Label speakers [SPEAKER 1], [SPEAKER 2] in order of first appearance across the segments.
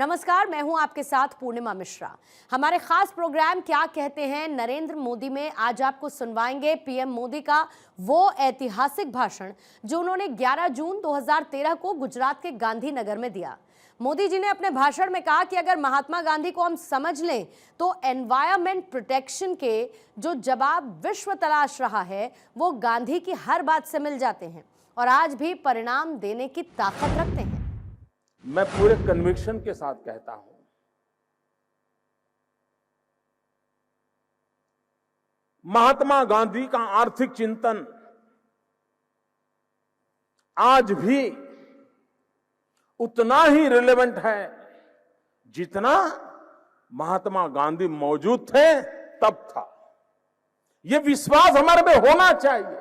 [SPEAKER 1] नमस्कार, मैं हूं आपके साथ पूर्णिमा मिश्रा। हमारे खास प्रोग्राम क्या कहते हैं नरेंद्र मोदी में आज आपको सुनवाएंगे पीएम मोदी का वो ऐतिहासिक भाषण जो उन्होंने 11 जून 2013 को गुजरात के गांधीनगर में दिया। मोदी जी ने अपने भाषण में कहा कि अगर महात्मा गांधी को हम समझ लें तो एनवायरमेंट प्रोटेक्शन के जो जवाब विश्व तलाश रहा है वो गांधी की हर बात से मिल जाते हैं और आज भी परिणाम देने की ताकत रखते हैं।
[SPEAKER 2] मैं पूरे कन्विक्शन के साथ कहता हूं, महात्मा गांधी का आर्थिक चिंतन आज भी उतना ही रिलेवेंट है जितना महात्मा गांधी मौजूद थे तब था। यह विश्वास हमारे में होना चाहिए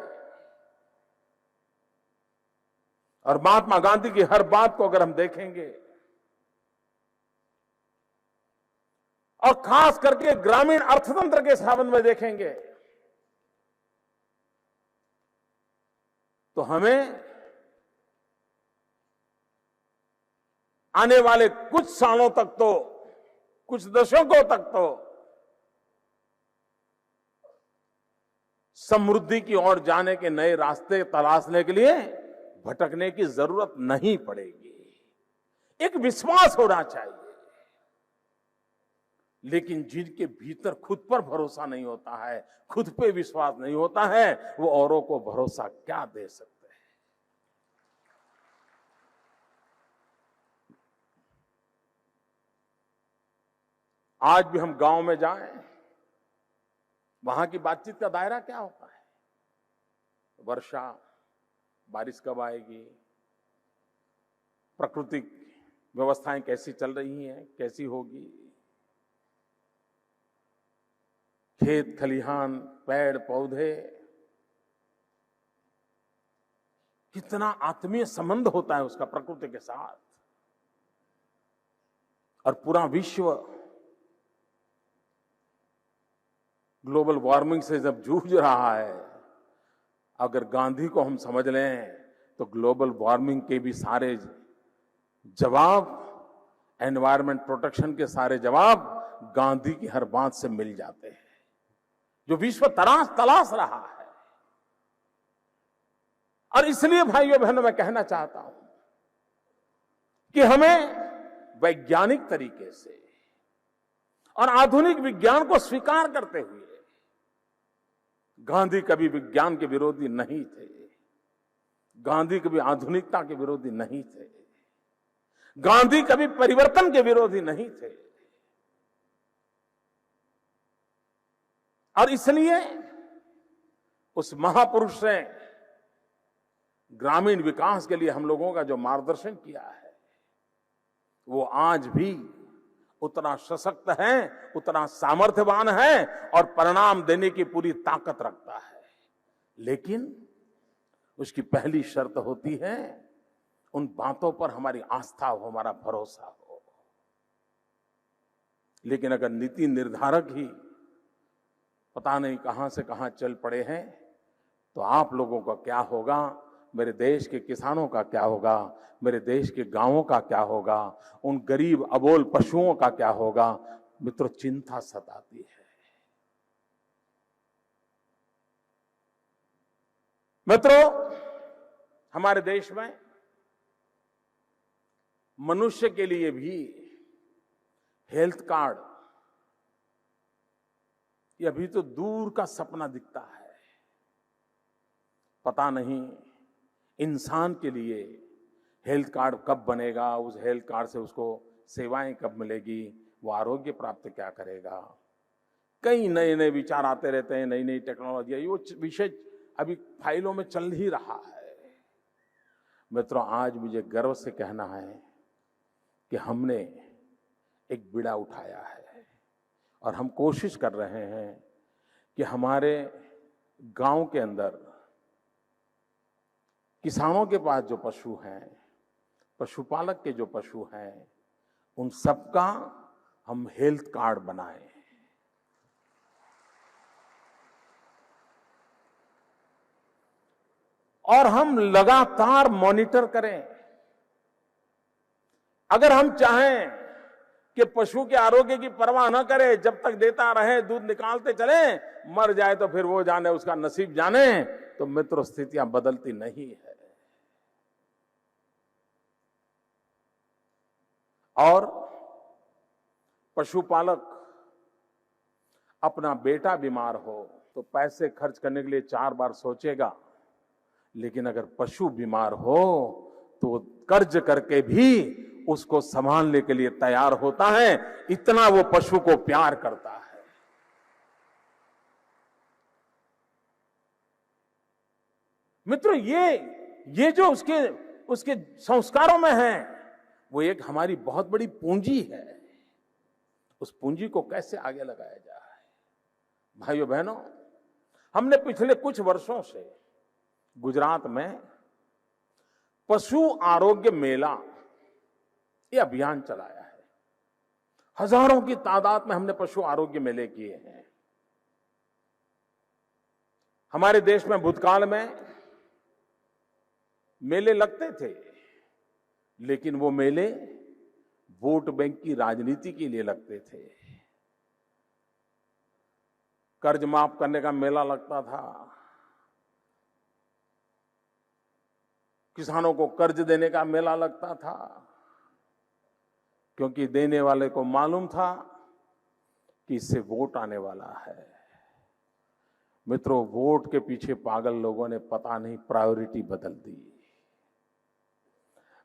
[SPEAKER 2] और महात्मा गांधी की हर बात को अगर हम देखेंगे और खास करके ग्रामीण अर्थतंत्र के संबंध में देखेंगे तो हमें आने वाले कुछ सालों तक तो, कुछ दशकों तक तो समृद्धि की ओर जाने के नए रास्ते तलाशने के लिए भटकने की जरूरत नहीं पड़ेगी। एक विश्वास होना चाहिए, लेकिन जिनके भीतर खुद पर भरोसा नहीं होता है, खुद पे विश्वास नहीं होता है, वो औरों को भरोसा क्या दे सकते हैं। आज भी हम गांव में जाएं, वहां की बातचीत का दायरा क्या होता है? वर्षा, बारिश कब आएगी, प्राकृतिक व्यवस्थाएं कैसी चल रही हैं, कैसी होगी, खेत खलिहान, पेड़ पौधे, कितना आत्मीय संबंध होता है उसका प्रकृति के साथ। और पूरा विश्व ग्लोबल वार्मिंग से जब जूझ रहा है, अगर गांधी को हम समझ लें तो ग्लोबल वार्मिंग के भी सारे जवाब, एनवायरमेंट प्रोटेक्शन के सारे जवाब गांधी की हर बात से मिल जाते हैं जो विश्व तलाश रहा है। और इसलिए भाइयों बहनों मैं कहना चाहता हूं कि हमें वैज्ञानिक तरीके से और आधुनिक विज्ञान को स्वीकार करते हुए, गांधी कभी विज्ञान के विरोधी नहीं थे, गांधी कभी आधुनिकता के विरोधी नहीं थे, गांधी कभी परिवर्तन के विरोधी नहीं थे। और इसलिए उस महापुरुष ने ग्रामीण विकास के लिए हम लोगों का जो मार्गदर्शन किया है वो आज भी उतना सशक्त है, उतना सामर्थ्यवान है और परिणाम देने की पूरी ताकत रखता है। लेकिन उसकी पहली शर्त होती है उन बातों पर हमारी आस्था हो, हमारा भरोसा हो। लेकिन अगर नीति निर्धारक ही पता नहीं कहां से कहां चल पड़े हैं तो आप लोगों का क्या होगा, मेरे देश के किसानों का क्या होगा, मेरे देश के गांवों का क्या होगा, उन गरीब अबोल पशुओं का क्या होगा। मित्रों, चिंता सताती है। मित्रों, हमारे देश में मनुष्य के लिए भी हेल्थ कार्ड ये अभी तो दूर का सपना दिखता है। पता नहीं इंसान के लिए हेल्थ कार्ड कब बनेगा, उस हेल्थ कार्ड से उसको सेवाएं कब मिलेगी, वो आरोग्य प्राप्त क्या करेगा। कई नए नए विचार आते रहते हैं, नई नई टेक्नोलॉजी, ये विषय अभी फाइलों में चल ही रहा है। मित्रों, आज मुझे गर्व से कहना है कि हमने एक बीड़ा उठाया है और हम कोशिश कर रहे हैं कि हमारे गांव के अंदर किसानों के पास जो पशु हैं, पशुपालक के जो पशु हैं, उन सबका हम हेल्थ कार्ड बनाएं। और हम लगातार मॉनिटर करें। अगर हम चाहें कि पशु के आरोग्य की परवाह न करे, जब तक देता रहे, दूध निकालते चले, मर जाए तो फिर वो जाने, उसका नसीब जाने। तो मित्रों, स्थितियां बदलती नहीं है। और पशुपालक अपना बेटा बीमार हो तो पैसे खर्च करने के लिए 4 बार सोचेगा, लेकिन अगर पशु बीमार हो तो कर्ज करके भी उसको संभालने के लिए तैयार होता है। इतना वो पशु को प्यार करता है। मित्रों, ये जो उसके संस्कारों में है, वो एक हमारी बहुत बड़ी पूंजी है। उस पूंजी को कैसे आगे लगाया जा रहा है? भाइयों बहनों, हमने पिछले कुछ वर्षों से गुजरात में पशु आरोग्य मेला, ये अभियान चलाया है। हजारों की तादाद में हमने पशु आरोग्य मेले किए हैं। हमारे देश में भूतकाल में मेले लगते थे, लेकिन वो मेले वोट बैंक की राजनीति के लिए लगते थे। कर्ज माफ करने का मेला लगता था, किसानों को कर्ज देने का मेला लगता था, क्योंकि देने वाले को मालूम था कि इससे वोट आने वाला है। मित्रों, वोट के पीछे पागल लोगों ने पता नहीं प्रायोरिटी बदल दी।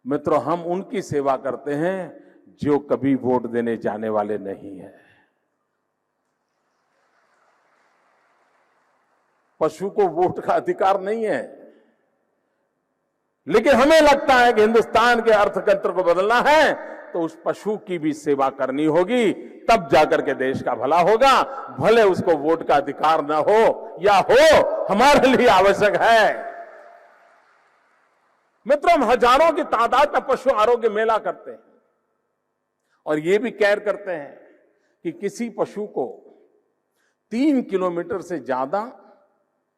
[SPEAKER 2] मित्रों, हम उनकी सेवा करते हैं जो कभी वोट देने जाने वाले नहीं है। पशु को वोट का अधिकार नहीं है, लेकिन हमें लगता है कि हिंदुस्तान के अर्थतंत्र को बदलना है तो उस पशु की भी सेवा करनी होगी, तब जाकर के देश का भला होगा। भले उसको वोट का अधिकार न हो या हो, हमारे लिए आवश्यक है। मित्रों, हम हजारों की तादाद में पशु आरोग्य मेला करते हैं और ये भी केयर करते हैं कि किसी पशु को 3 किलोमीटर से ज्यादा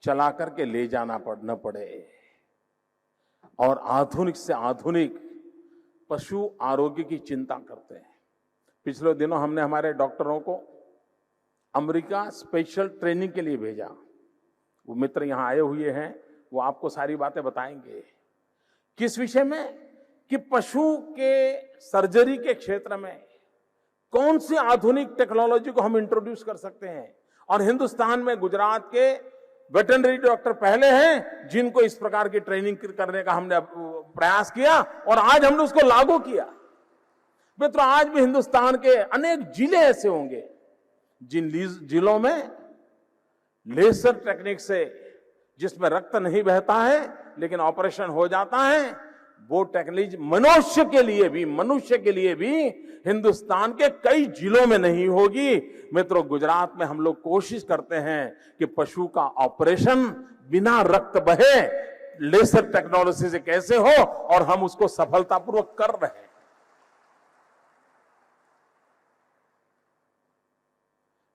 [SPEAKER 2] चला करके ले जाना न पड़े। और आधुनिक से आधुनिक पशु आरोग्य की चिंता करते हैं। पिछले दिनों हमने हमारे डॉक्टरों को अमेरिका स्पेशल ट्रेनिंग के लिए भेजा। वो मित्र यहां आए हुए हैं, वो आपको सारी बातें बताएंगे। किस विषय में? कि पशु के सर्जरी के क्षेत्र में कौन सी आधुनिक टेक्नोलॉजी को हम इंट्रोड्यूस कर सकते हैं। और हिंदुस्तान में गुजरात के वेटरनरी डॉक्टर पहले हैं जिनको इस प्रकार की ट्रेनिंग करने का हमने प्रयास किया और आज हमने उसको लागू किया। मित्रों, आज भी हिंदुस्तान के अनेक जिले ऐसे होंगे जिन जिलों में लेजर टेक्निक से, जिसमें रक्त नहीं बहता है लेकिन ऑपरेशन हो जाता है, वो टेक्नोलॉजी मनुष्य के लिए भी हिंदुस्तान के कई जिलों में नहीं होगी। मित्रों, गुजरात में हम लोग कोशिश करते हैं कि पशु का ऑपरेशन बिना रक्त बहे लेजर टेक्नोलॉजी से कैसे हो, और हम उसको सफलतापूर्वक कर रहे हैं।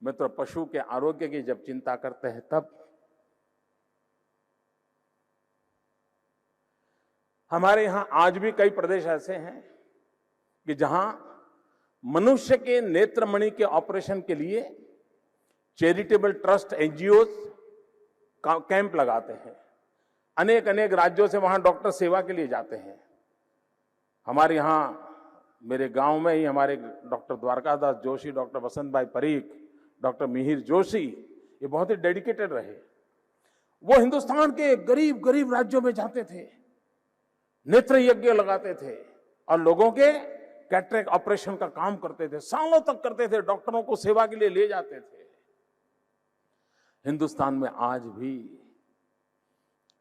[SPEAKER 2] मित्रों, पशु के आरोग्य की जब चिंता करते हैं तब हमारे यहां आज भी कई प्रदेश ऐसे हैं कि जहां मनुष्य के नेत्रमणि के ऑपरेशन के लिए चैरिटेबल ट्रस्ट एनजीओ कैंप लगाते हैं। अनेक अनेक राज्यों से वहां डॉक्टर सेवा के लिए जाते हैं। हमारे यहां मेरे गांव में ही हमारे डॉक्टर द्वारकादास जोशी, डॉक्टर वसंत भाई परीख, डॉक्टर मिहिर जोशी, ये बहुत ही डेडिकेटेड रहे। वो हिंदुस्तान के गरीब गरीब राज्यों में जाते थे, नेत्र यज्ञ लगाते थे और लोगों के कैटरेक्ट ऑपरेशन का काम करते थे, सालों तक करते थे, डॉक्टरों को सेवा के लिए ले जाते थे। हिंदुस्तान में आज भी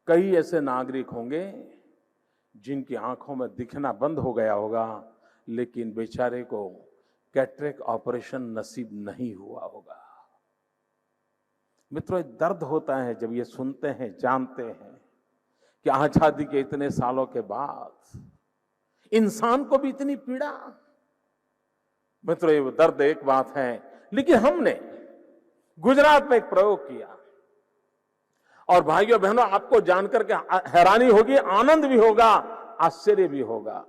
[SPEAKER 2] कई ऐसे नागरिक होंगे जिनकी आंखों में दिखना बंद हो गया होगा, लेकिन बेचारे को कैटरेक्ट ऑपरेशन नसीब नहीं हुआ होगा। मित्रों, दर्द होता है जब ये सुनते हैं, जानते हैं कि आजादी के इतने सालों के बाद इंसान को भी इतनी पीड़ा। मित्रों, ये दर्द एक बात है, लेकिन हमने गुजरात में एक प्रयोग किया और भाइयों बहनों, आपको जानकर के हैरानी होगी, आनंद भी होगा, आश्चर्य भी होगा।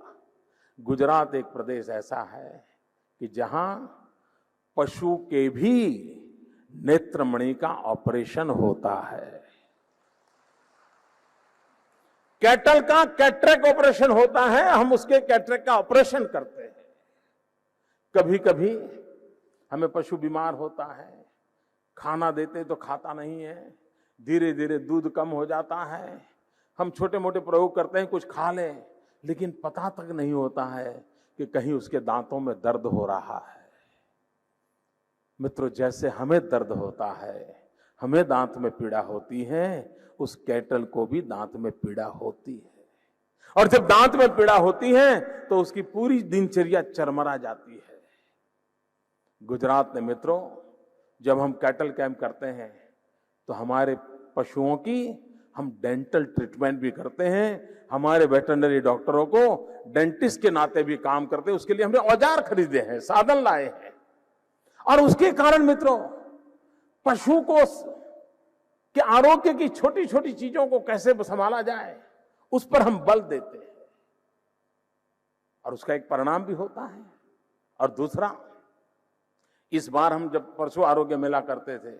[SPEAKER 2] गुजरात एक प्रदेश ऐसा है कि जहां पशु के भी नेत्रमणि का ऑपरेशन होता है। कैटल का कैटरेक्ट ऑपरेशन होता है, हम उसके कैटरेक्ट का ऑपरेशन करते हैं। कभी कभी हमें पशु बीमार होता है, खाना देते तो खाता नहीं है, धीरे धीरे दूध कम हो जाता है, हम छोटे मोटे प्रयोग करते हैं कुछ खा ले, लेकिन पता तक नहीं होता है कि कहीं उसके दांतों में दर्द हो रहा है। मित्रों, जैसे हमें दर्द होता है, हमें दांत में पीड़ा होती है, उस कैटल को भी दांत में पीड़ा होती है। और जब दांत में पीड़ा होती है तो उसकी पूरी दिनचर्या चरमरा जाती है। गुजरात में मित्रों, जब हम कैटल कैंप करते हैं तो हमारे पशुओं की हम डेंटल ट्रीटमेंट भी करते हैं। हमारे वेटरनरी डॉक्टरों को डेंटिस्ट के नाते भी काम करते हैं, उसके लिए हमने औजार खरीदे हैं, साधन लाए हैं। और उसके कारण मित्रों, पशु को के आरोग्य की छोटी छोटी चीजों को कैसे संभाला जाए, उस पर हम बल देते हैं, और उसका एक परिणाम भी होता है। और दूसरा, इस बार हम जब पशु आरोग्य मेला करते थे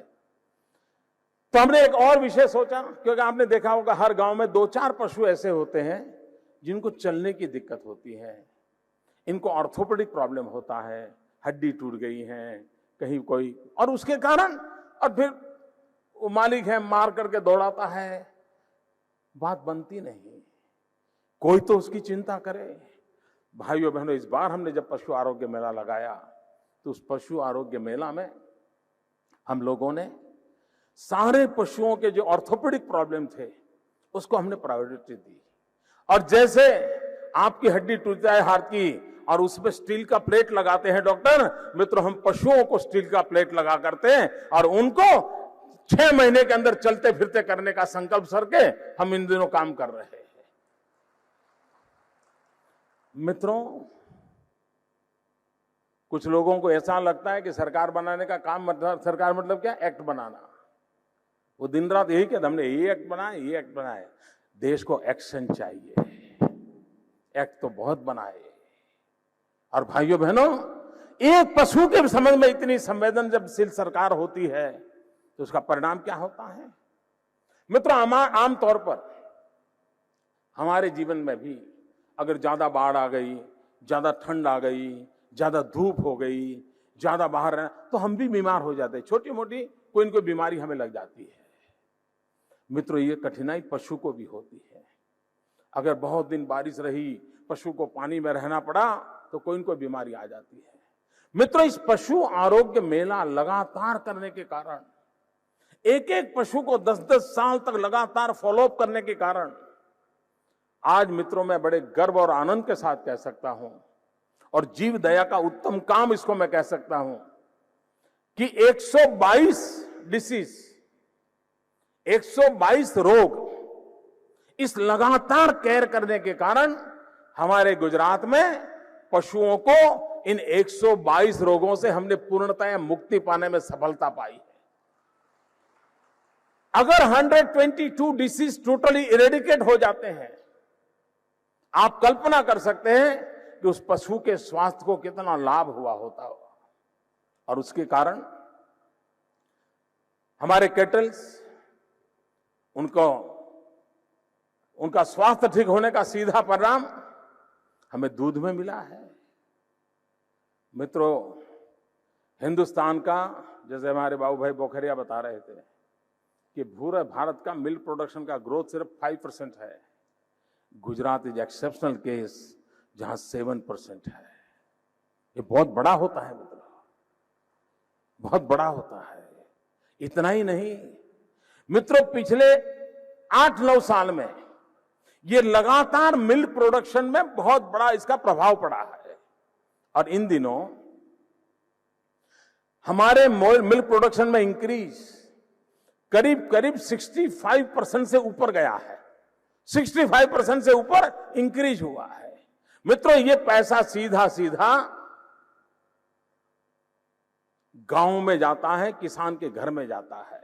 [SPEAKER 2] तो हमने एक और विषय सोचा, क्योंकि आपने देखा होगा हर गांव में 2-4 पशु ऐसे होते हैं जिनको चलने की दिक्कत होती है, इनको ऑर्थोपेडिक प्रॉब्लम होता है, हड्डी टूट गई है कहीं कोई, और उसके कारण और फिर वो मालिक है मार करके दौड़ाता है, बात बनती नहीं, कोई तो उसकी चिंता करे। भाइयों बहनों, इस बार हमने जब पशु आरोग्य मेला लगाया तो उस पशु आरोग्य मेला में हम लोगों ने सारे पशुओं के जो ऑर्थोपेडिक प्रॉब्लम थे उसको हमने प्रायोरिटी दी। और जैसे आपकी हड्डी टूट जाए हाथ की और उसमें स्टील का प्लेट लगाते हैं डॉक्टर, मित्रों हम पशुओं को स्टील का प्लेट लगा करते हैं और उनको 6 महीने के अंदर चलते फिरते करने का संकल्प करके हम इन दिनों काम कर रहे हैं। मित्रों, कुछ लोगों को ऐसा लगता है कि सरकार बनाने का काम मतलब, सरकार मतलब क्या, एक्ट बनाना। वो दिन रात यही कहते हमने ये एक्ट बनाए, ये एक्ट बनाए। देश को एक्शन चाहिए, एक्ट तो बहुत बनाए। और भाइयों बहनों, एक पशु के संबंध में इतनी संवेदनशील सरकार होती है तो उसका परिणाम क्या होता है। मित्रों, आम तौर पर हमारे जीवन में भी अगर ज्यादा बाढ़ आ गई, ज्यादा ठंड आ गई, ज्यादा धूप हो गई, ज्यादा बाहर रहना, तो हम भी बीमार हो जाते हैं, छोटी मोटी कोई न कोई बीमारी हमें लग जाती है। मित्रों, ये कठिनाई पशु को भी होती है। अगर बहुत दिन बारिश रही, पशु को पानी में रहना पड़ा तो कोई न कोई बीमारी आ जाती है। मित्रों, इस पशु आरोग्य मेला लगातार करने के कारण, एक एक पशु को 10-10 साल तक लगातार फॉलोअप करने के कारण आज मित्रों मैं बड़े गर्व और आनंद के साथ कह सकता हूं, और जीव दया का उत्तम काम इसको मैं कह सकता हूं, कि 122 डिसीज, 122 रोग इस लगातार केयर करने के कारण हमारे गुजरात में पशुओं को इन 122 रोगों से हमने पूर्णतः मुक्ति पाने में सफलता पाई है। अगर 122 डिसीज टोटली इरेडिकेट हो जाते हैं, आप कल्पना कर सकते हैं कि उस पशु के स्वास्थ्य को कितना लाभ हुआ होता होगा। और उसके कारण हमारे कैटल्स, उनका स्वास्थ्य ठीक होने का सीधा परिणाम हमें दूध में मिला है। मित्रों, हिंदुस्तान का, जैसे हमारे बाबू भाई बोखरिया बता रहे थे, कि पूरे भारत का मिल्क प्रोडक्शन का ग्रोथ सिर्फ 5% है। गुजरात इज एक्सेप्शनल केस, जहां 7% है। ये बहुत बड़ा होता है मित्रों, बहुत बड़ा होता है। इतना ही नहीं मित्रों, पिछले 8-9 साल में ये लगातार मिल्क प्रोडक्शन में बहुत बड़ा इसका प्रभाव पड़ा है। और इन दिनों हमारे मिल्क प्रोडक्शन में इंक्रीज करीब 65% से ऊपर गया है। 65% से ऊपर इंक्रीज हुआ है। मित्रों, ये पैसा सीधा सीधा गांव में जाता है, किसान के घर में जाता है।